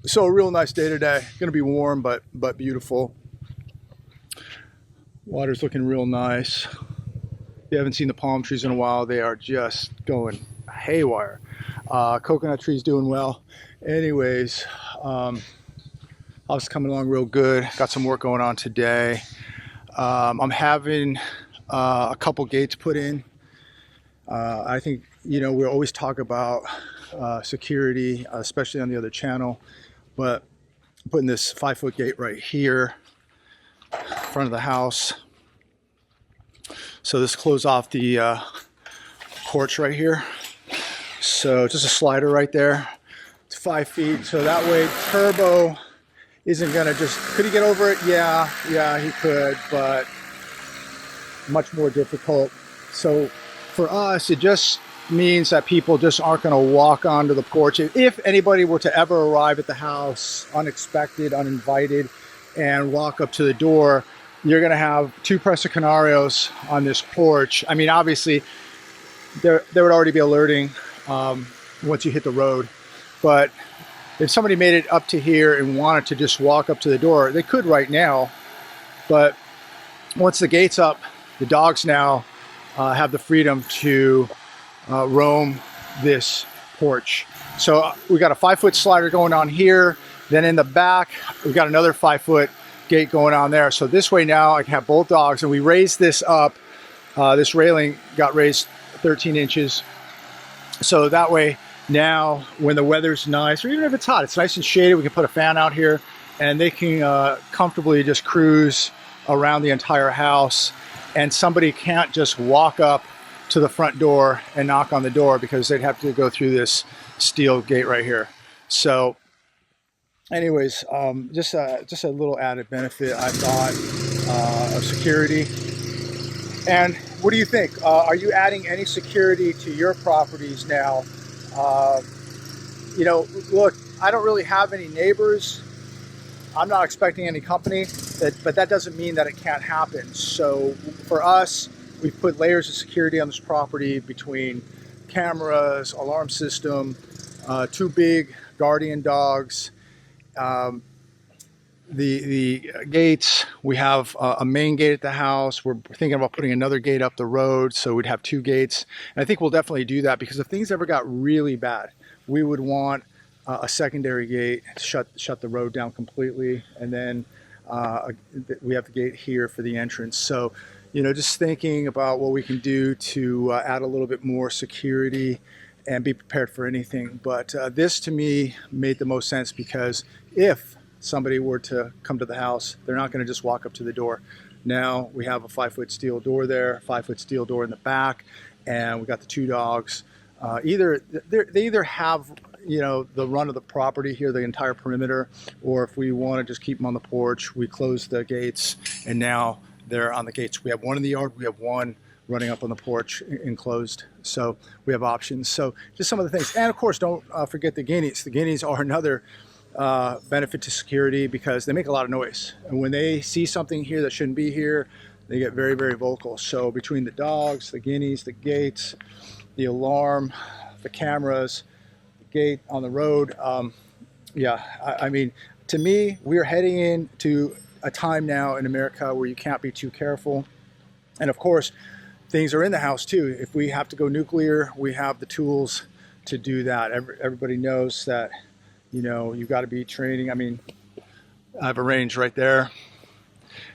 So a real nice day today. Going to be warm, but beautiful. Water's looking real nice. If you haven't seen the palm trees in a while, they are just going haywire. Coconut tree's doing well. Anyways, house is coming along real good. Got some work going on today. I'm having a couple gates put in. I think, we always talk about security, especially on the other channel, but putting this 5-foot gate right here in front of the house. So this close off the porch right here. So just a slider right there. It's 5 feet. So that way Turbo isn't gonna could he get over it? Yeah, he could, but much more difficult. So for us, it just means that people just aren't going to walk onto the porch. If anybody were to ever arrive at the house unexpected, uninvited, and walk up to the door, you're going to have 2 Presa Canarios on this porch. I mean, obviously, there would already be alerting once you hit the road. But if somebody made it up to here and wanted to just walk up to the door, they could right now. But once the gate's up, the dogs now have the freedom to roam this porch. So we got a 5-foot slider going on here. Then in the back, we got another 5-foot gate going on there. So this way now I can have both dogs, and we raised this up. This railing got raised 13 inches. So that way now when the weather's nice, or even if it's hot, it's nice and shaded, we can put a fan out here and they can comfortably just cruise around the entire house. And somebody can't just walk up to the front door and knock on the door, because they'd have to go through this steel gate right here. So anyways, just a little added benefit, I thought, of security. And what do you think? Are you adding any security to your properties now? Look, I don't really have any neighbors. I'm not expecting any company, but that doesn't mean that it can't happen. So for us, we've put layers of security on this property between cameras, alarm system, 2 big guardian dogs, the gates. We have a main gate at the house. We're thinking about putting another gate up the road, so we'd have 2 gates. And I think we'll definitely do that, because if things ever got really bad, we would want a secondary gate to shut the road down completely, and then we have the gate here for the entrance. So just thinking about what we can do to add a little bit more security and be prepared for anything. But this to me made the most sense, because if somebody were to come to the house, they're not going to just walk up to the door. Now we have a 5-foot steel door there, 5-foot steel door in the back, and we got the 2 dogs. They either have the run of the property here, the entire perimeter, or if we want to just keep them on the porch, we close the gates, and now they're on the gates. We have 1 in the yard, we have 1 running up on the porch enclosed. So we have options. So just some of the things. And of course, don't forget the guineas. The guineas are another benefit to security, because they make a lot of noise. And when they see something here that shouldn't be here, they get very, very vocal. So between the dogs, the guineas, the gates, the alarm, the cameras, the gate on the road, I mean, to me, we are heading into a time now in America where you can't be too careful. And of course, things are in the house too. If we have to go nuclear, we have the tools to do that. Everybody knows that, you've got to be training. I mean, I have a range right there,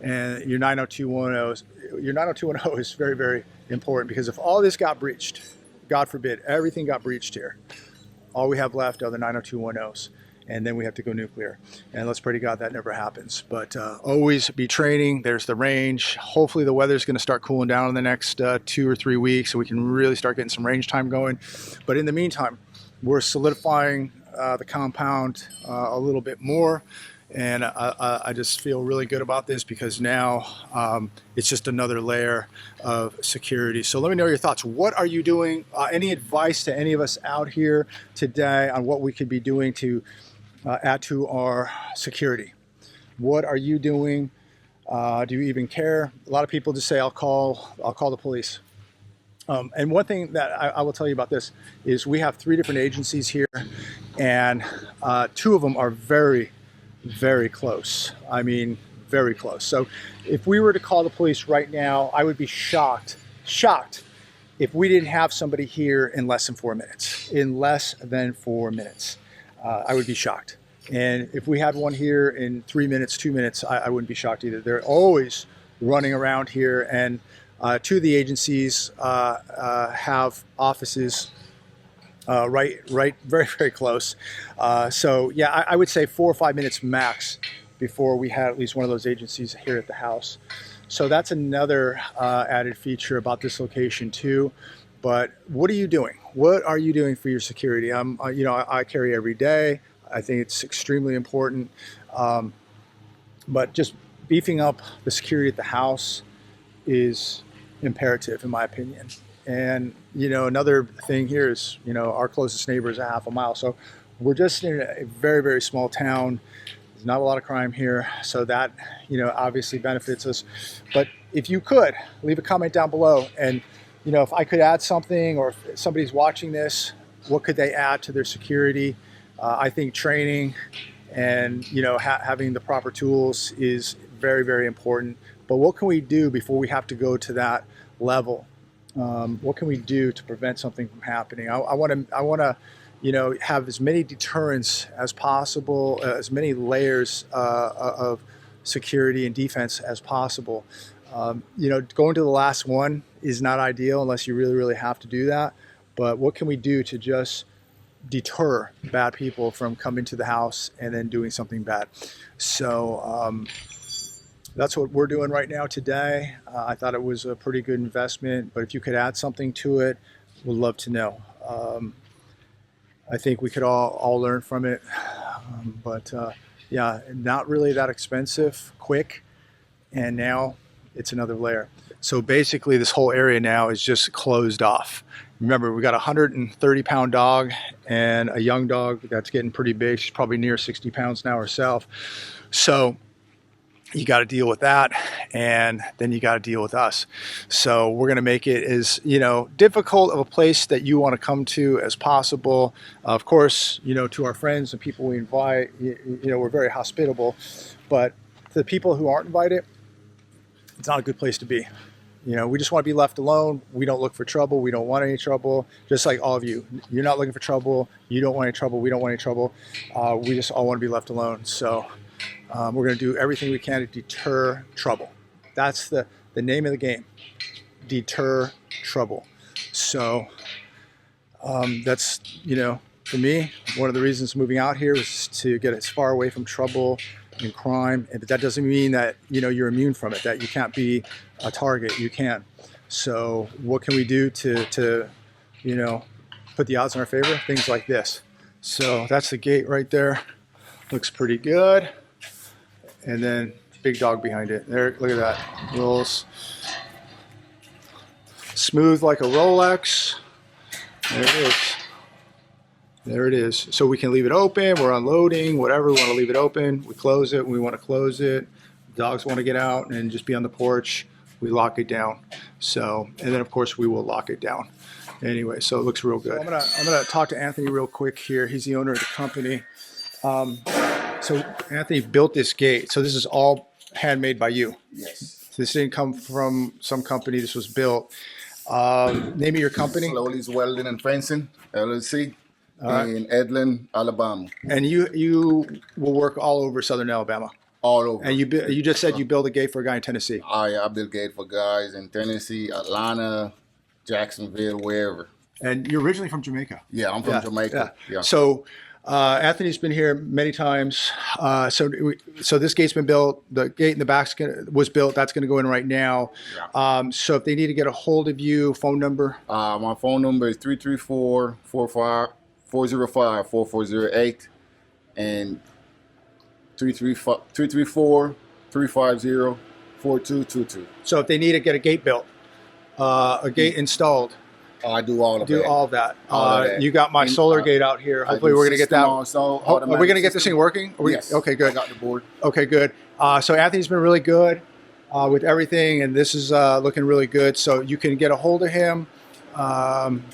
and your 90210 is very, very important, because if all this got breached, God forbid, everything got breached here, all we have left are the 90210s. And then we have to go nuclear. And let's pray to God that never happens. But always be training. There's the range. Hopefully the weather's going to start cooling down in the next 2 or 3 weeks, so we can really start getting some range time going. But in the meantime, we're solidifying the compound a little bit more. And I just feel really good about this, because now it's just another layer of security. So let me know your thoughts. What are you doing? Any advice to any of us out here today on what we could be doing to add to our security? What are you doing? Do you even care? A lot of people just say, I'll call the police. And one thing that I will tell you about this is we have 3 different agencies here, and 2 of them are very, very close. I mean, very close. So if we were to call the police right now, I would be shocked if we didn't have somebody here in less than 4 minutes. In less than 4 minutes, I would be shocked. And if we had one here in 3 minutes, 2 minutes, I wouldn't be shocked either. They're always running around here, and 2 of the agencies have offices right, very, very close. So yeah, I would say 4 or 5 minutes max before we had at least one of those agencies here at the house. So that's another added feature about this location too. But what are you doing? What are you doing for your security? You know, I carry every day. I think it's extremely important. But just beefing up the security at the house is imperative, in my opinion. And you know, another thing here is, you know, our closest neighbor is a half a mile, so we're just in a very, very small town. There's not a lot of crime here, so that, you know, obviously benefits us. But if you could leave a comment down below, and you know, if I could add something, or if somebody's watching this, what could they add to their security? I think training and, you know, having the proper tools is very, very important. But what can we do before we have to go to that level? What can we do to prevent something from happening? I want to, you know, have as many deterrents as possible, as many layers of security and defense as possible. You know, going to the last one is not ideal unless you really, really have to do that. But what can we do to just deter bad people from coming to the house and then doing something bad? So that's what we're doing right now today. I thought it was a pretty good investment, but if you could add something to it, we'd love to know. I think we could all learn from it. Yeah, not really that expensive, quick, and now it's another layer. So basically this whole area now is just closed off. Remember, we got a 130-pound dog and a young dog that's getting pretty big. She's probably near 60 pounds now herself. So you got to deal with that, and then you got to deal with us. So we're going to make it as, you know, difficult of a place that you want to come to as possible. Of course, you know, to our friends and people we invite, you know, we're very hospitable. But to the people who aren't invited, it's not a good place to be. You know, we just want to be left alone. We don't look for trouble. We don't want any trouble. Just like all of you. You're not looking for trouble. You don't want any trouble. We don't want any trouble. We just all want to be left alone. So we're going to do everything we can to deter trouble. That's the name of the game. Deter trouble. So that's, you know, for me, one of the reasons moving out here was to get as far away from trouble and crime. But that doesn't mean that, you know, you're immune from it, that you can't be a target. You can. So what can we do to you know, put the odds in our favor? Things like this. So that's the gate right there. Looks pretty good. And then big dog behind it. There, look at that. Rolls smooth like a Rolex. There it is. There it is. So we can leave it open. We're unloading, whatever. We want to leave it open. We close it when we want to close it. Dogs want to get out and just be on the porch. We lock it down. So, and then of course we will lock it down. Anyway, so it looks real good. I'm gonna talk to Anthony real quick here. He's the owner of the company. So Anthony built this gate. So this is all handmade by you. Yes. This didn't come from some company. This was built. Name of your company? Slowly's Welding and Fencing, LLC, in Edlin, Alabama. And you will work all over Southern Alabama. All over. And you just said you built a gate for a guy in Tennessee. I build gate for guys in Tennessee, Atlanta, Jacksonville, wherever. And you're originally from Jamaica. Yeah, I'm from Jamaica. Yeah. So Anthony's been here many times. So this gate's been built. The gate in the back was built. That's going to go in right now. Yeah. So if they need to get a hold of you, phone number? My phone number is 334-405-4408 and 334-350-4222. So if they need to get a gate built, a gate installed, I do all of that. all of that. You got my solar gate out here. Hopefully we're going to get that. Are we going to get this thing working? Yes. Okay, good. I got the board. Okay, good. So Anthony's been really good with everything, and this is looking really good. So you can get a hold of him.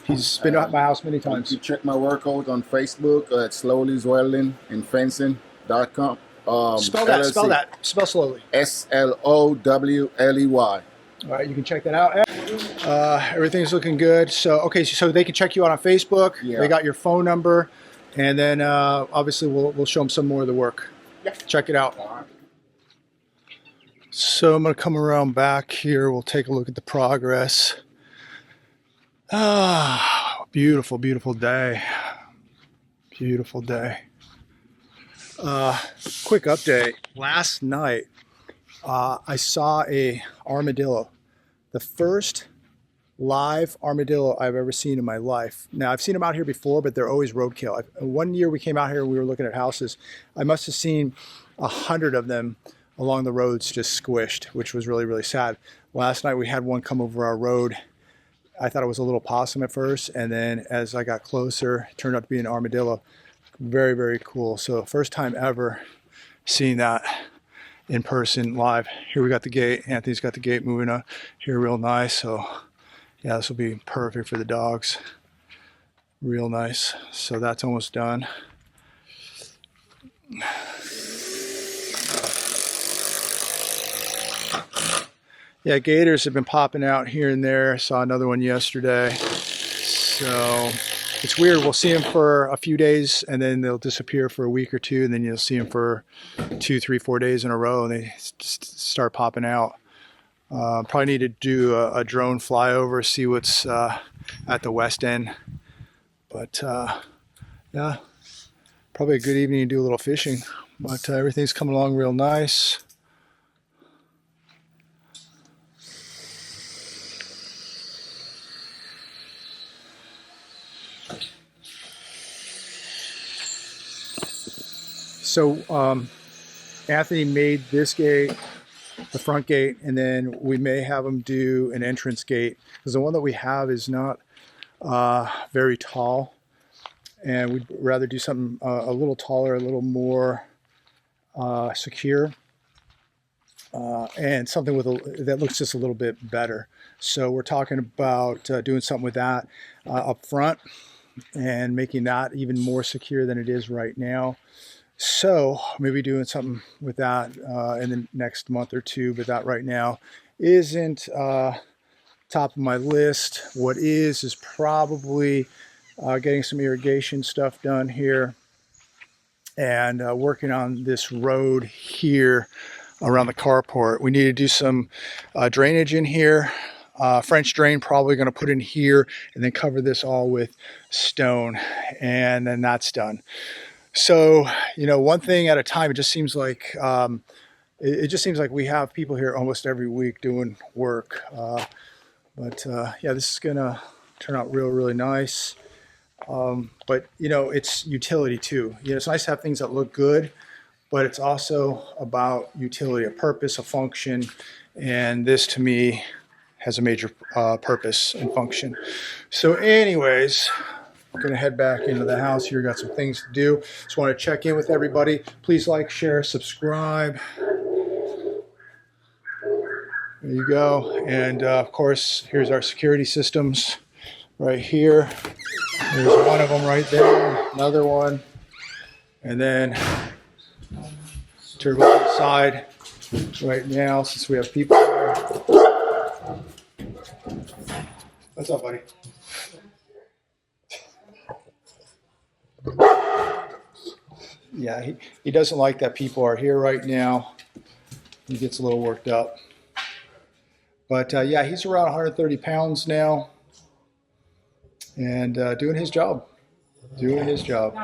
He's been at my house many You times. can check my workout on Facebook at Slowly Swelling and Fencing.com. Spell that. Spell LLC. that. Spell slowly. SLOWLEY. All right, you can check that out. Everything's looking good. So, okay, so they can check you out on Facebook. Yeah. They got your phone number, and then obviously we'll show them some more of the work. Yes. Check it out. So I'm going to come around back here. We'll take a look at the progress. Ah, beautiful, beautiful day. Beautiful day. Quick update. Last night, I saw a armadillo. The first live armadillo I've ever seen in my life. Now, I've seen them out here before, but they're always roadkill. One year we came out here and we were looking at houses. I must have seen 100 of them along the roads just squished, which was really, really sad. Last night we had one come over our road. I thought it was a little possum at first, and then as I got closer, it turned out to be an armadillo. Very, very cool. So first time ever seeing that in person live. Here we got the gate. Anthony's got the gate moving up here real nice. So yeah, this will be perfect for the dogs. Real nice. So that's almost done. Yeah, gators have been popping out here and there. I saw another one yesterday. So it's weird. We'll see them for a few days and then they'll disappear for a week or two. And then you'll see them for 2, 3, 4 days in a row and they start popping out. Probably need to do a drone flyover, see what's at the west end. But yeah, probably a good evening to do a little fishing. But everything's coming along real nice. So Anthony made this gate, the front gate, and then we may have him do an entrance gate because the one that we have is not very tall, and we'd rather do something a little taller, a little more secure, and something with that looks just a little bit better. So we're talking about doing something with that up front and making that even more secure than it is right now. So maybe doing something with that in the next month or two, but that right now isn't top of my list. What is probably getting some irrigation stuff done here and working on this road here around the carport. We need to do some drainage in here. French drain probably going to put in here and then cover this all with stone, and then that's done. So, you know, one thing at a time. It just seems like it just seems like we have people here almost every week doing work. But yeah, this is gonna turn out really nice. But you know, it's utility too. You know, it's nice to have things that look good, but it's also about utility, a purpose, a function, and this to me has a major purpose and function. So, anyways. I'm gonna head back into the house here. Got some things to do. Just want to check in with everybody. Please like, share, subscribe. There you go. And of course, here's our security systems right here. There's one of them right there. Another one. And then turbo inside right now since we have people there. What's up, buddy? Yeah, he doesn't like that people are here right now. He gets a little worked up. But yeah, he's around 130 pounds now and doing his job. Doing his job.